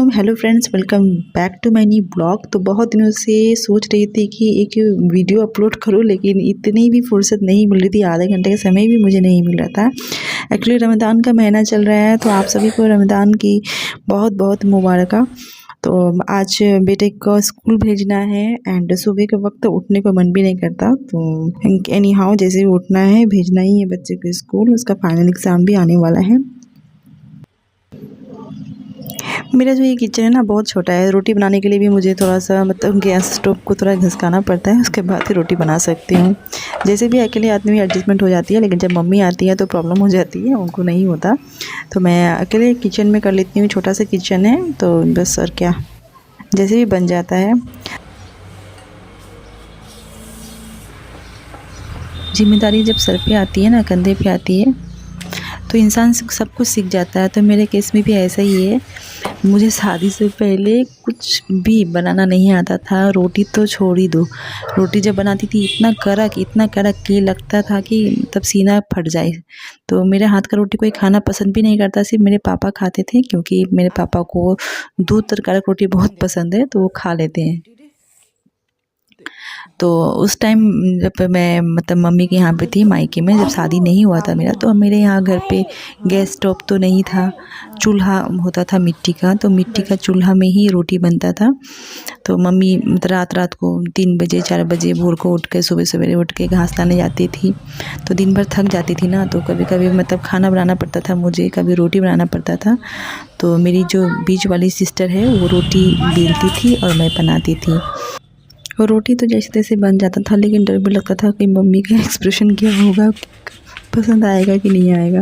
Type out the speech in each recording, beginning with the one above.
Hello friends, welcome back to my new blog. तो बहुत दिनों से सोच रही थी कि एक वीडियो अपलोड करूं, लेकिन इतनी भी फुर्सत नहीं मिल रही थी। आधे घंटे का समय भी मुझे नहीं मिल रहा था। एक्चुअली रमज़ान का महीना चल रहा है, तो आप सभी को रमज़ान की बहुत बहुत मुबारक। तो आज बेटे को स्कूल भेजना है एंड सुबह के वक्त उठने को मन भी नहीं करता। तो एनी हाउ जैसे ही उठना है, भेजना ही है बच्चे को स्कूल। उसका फाइनल एग्ज़ाम भी आने वाला है। मेरा जो ये किचन है ना, बहुत छोटा है। रोटी बनाने के लिए भी मुझे थोड़ा सा मतलब गैस स्टोव को थोड़ा घिसकाना पड़ता है, उसके बाद ही रोटी बना सकती हूँ। जैसे भी अकेले आदमी एडजस्टमेंट हो जाती है, लेकिन जब मम्मी आती है तो प्रॉब्लम हो जाती है, उनको नहीं होता। तो मैं अकेले किचन में कर लेती हूँ। छोटा सा किचन है तो बस, और क्या, जैसे भी बन जाता है। जिम्मेदारी जब सर पे आती है ना, कंधे पे आती है, तो इंसान सब कुछ सीख जाता है। तो मेरे केस में भी ऐसा ही है। मुझे शादी से पहले कुछ भी बनाना नहीं आता था। रोटी तो छोड़ ही दो। रोटी जब बनाती थी इतना कड़क कि लगता था कि मतलब सीना फट जाए। तो मेरे हाथ का रोटी कोई खाना पसंद भी नहीं करता, सिर्फ मेरे पापा खाते थे, क्योंकि मेरे पापा को दूध और कड़क रोटी बहुत पसंद है, तो वो खा लेते हैं। तो उस टाइम जब मैं मतलब मम्मी के यहाँ पे थी, मायके में, जब शादी नहीं हुआ था मेरा, तो मेरे यहाँ घर पे गैस स्टोव तो नहीं था। चूल्हा होता था मिट्टी का, तो मिट्टी का चूल्हा में ही रोटी बनता था। तो मम्मी मतलब रात को 3 बजे 4 बजे भोर को उठ के, सुबह सवेरे उठ के घास लाने जाती थी। तो दिन भर थक जाती थी ना, तो कभी कभी मतलब खाना बनाना पड़ता था मुझे, कभी रोटी बनाना पड़ता था। तो मेरी जो बीच वाली सिस्टर है, वो रोटी बेलती थी और मैं बनाती थी। और रोटी तो जैसे तैसे बन जाता था, लेकिन डर भी लगता था कि मम्मी का एक्सप्रेशन क्या होगा, पसंद आएगा कि नहीं आएगा।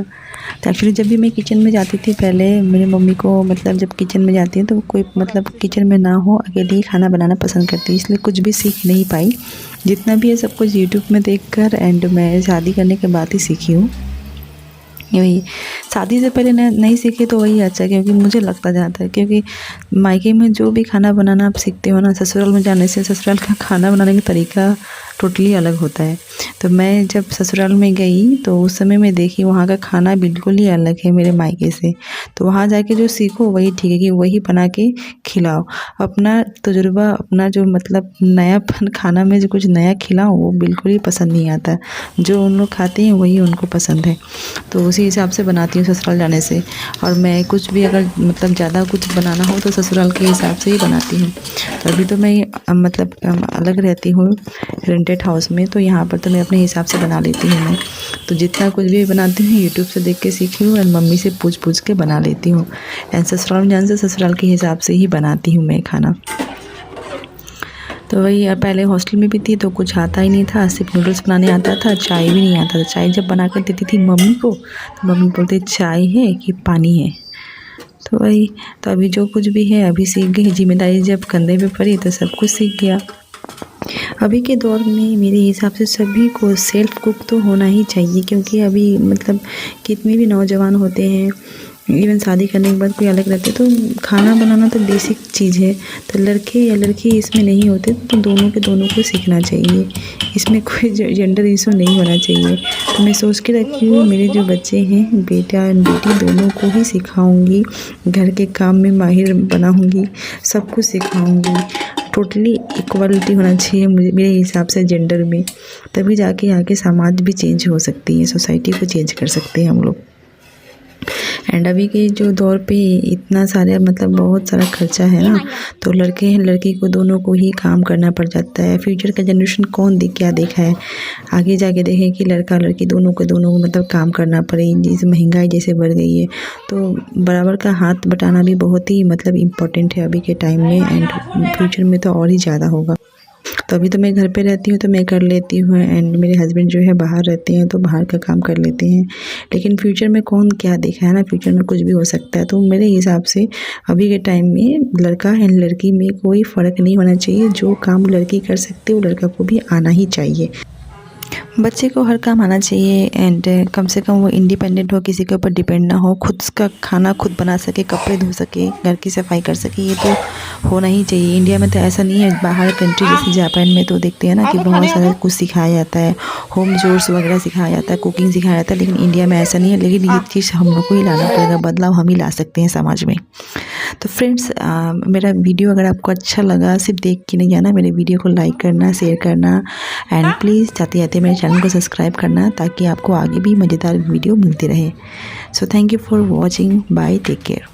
तो एक्चुअली जब भी मैं किचन में जाती थी पहले, मेरी मम्मी को मतलब जब किचन में जाती है तो कोई मतलब किचन में ना हो, अकेले ही खाना बनाना पसंद करती है, इसलिए कुछ भी सीख नहीं पाई। जितना भी है सब कुछ यूट्यूब में देखकर, एंड मैं शादी करने के बाद ही सीखी हूँ। वही शादी से पहले नहीं सीखे तो वही अच्छा, क्योंकि मुझे लगता जाता है, क्योंकि मायके में जो भी खाना बनाना आप सीखते हो ना, ससुराल में जाने से ससुराल का खाना बनाने का तरीका टोटली अलग होता है। तो मैं जब ससुराल में गई तो उस समय मैं देखी वहाँ का खाना बिल्कुल ही अलग है मेरे मायके से। तो वहाँ जाके जो सीखो वही ठीक है, कि वही बना के खिलाओ। अपना तजुर्बा, अपना जो मतलब नयापन खाना में जो कुछ नया खिलाओ, वो बिल्कुल ही पसंद नहीं आता। जो उन लोग खाते हैं वही उनको पसंद है। तो उसी हिसाब से बनाती हूँ ससुराल जाने से। और मैं कुछ भी अगर मतलब ज़्यादा कुछ बनाना हो तो ससुराल के हिसाब से ही बनाती हूँ। तो अभी तो मैं मतलब अलग रहती हूँ रेंटेड हाउस में, तो यहाँ पर तो मैं अपने हिसाब से बना लेती हूँ। मैं तो जितना कुछ भी बनाती हूँ यूट्यूब से देख के सीखी हूँ, और मम्मी से पूछ के बना लेती हूँ। एंड ससुराल में जाने से ससुराल के हिसाब से ही बनाती हूँ मैं खाना। तो वही, पहले हॉस्टल में भी थी तो कुछ आता ही नहीं था, सिर्फ नूडल्स बनाने आता था, चाय भी नहीं आता था। चाय जब बना कर देती थी मम्मी को, तो मम्मी बोलते चाय है कि पानी है। तो वही, तो अभी जो कुछ भी है अभी सीख गई। जिम्मेदारी जब कंधे पे पड़ी तो सब कुछ सीख गया। अभी के दौर में मेरे हिसाब से सभी को सेल्फ कुक तो होना ही चाहिए, क्योंकि अभी मतलब कितने भी नौजवान होते हैं, इवन शादी करने के बाद कोई अलग रहते, तो खाना बनाना तो बेसिक चीज़ है। तो लड़के या लड़की इसमें नहीं होते, तो दोनों को सीखना चाहिए। इसमें कोई जेंडर इशू नहीं होना चाहिए। तो मैं सोच के रखी हूँ, मेरे जो बच्चे हैं, बेटा और बेटी, दोनों को ही सिखाऊंगी। घर के काम में माहिर बनाऊंगी, सब कुछ सिखाऊंगी। टोटली इक्वलिटी होना चाहिए मुझे, मेरे हिसाब से जेंडर में। तभी जाके आगे समाज भी चेंज हो सकती है, सोसाइटी को चेंज कर सकते हैं हम लोग। एंड अभी के जो दौर पे इतना सारे मतलब बहुत सारा खर्चा है ना, तो लड़के हैं लड़की को दोनों को ही काम करना पड़ जाता है। फ्यूचर का जनरेशन कौन क्या देखा है, आगे जाके देखें कि लड़का लड़की दोनों को मतलब काम करना पड़े। जैसे महंगाई जैसे बढ़ गई है, तो बराबर का हाथ बटाना भी बहुत ही मतलब इम्पोर्टेंट है अभी के टाइम में, एंड फ्यूचर में तो और ही ज़्यादा होगा। तो अभी तो मैं घर पे रहती हूँ तो मैं कर लेती हूँ, एंड मेरे हस्बैंड जो है बाहर रहते हैं तो बाहर का काम कर लेते हैं। लेकिन फ्यूचर में कौन क्या देखा है ना, फ्यूचर में कुछ भी हो सकता है। तो मेरे हिसाब से अभी के टाइम में लड़का एंड लड़की में कोई फ़र्क नहीं होना चाहिए। जो काम लड़की कर सकती है वो लड़का को भी आना ही चाहिए। बच्चे को हर काम आना चाहिए, एंड कम से कम वो इंडिपेंडेंट हो, किसी के ऊपर डिपेंड ना हो, खुद का खाना खुद बना सके, कपड़े धो सके, घर की सफाई कर सके। ये तो होना ही चाहिए। इंडिया में तो ऐसा नहीं है, बाहर कंट्री जैसे जापान में तो देखते हैं ना कि बहुत सारा कुछ सिखाया जाता है, होम चोर्स वगैरह सिखाया जाता है, कुकिंग सिखाया जाता है, लेकिन इंडिया में ऐसा नहीं है। लेकिन ये चीज़ हम लोग को ही लाना पड़ेगा, बदलाव हम ही ला सकते हैं समाज में। तो फ्रेंड्स, मेरा वीडियो अगर आपको अच्छा लगा, सिर्फ देख के नहीं जाना, मेरे वीडियो को लाइक करना, शेयर करना एंड प्लीज़ जाते जाते मेरे चैनल को सब्सक्राइब करना, ताकि आपको आगे भी मज़ेदार वीडियो मिलती रहे। So thank you for watching, bye, take care.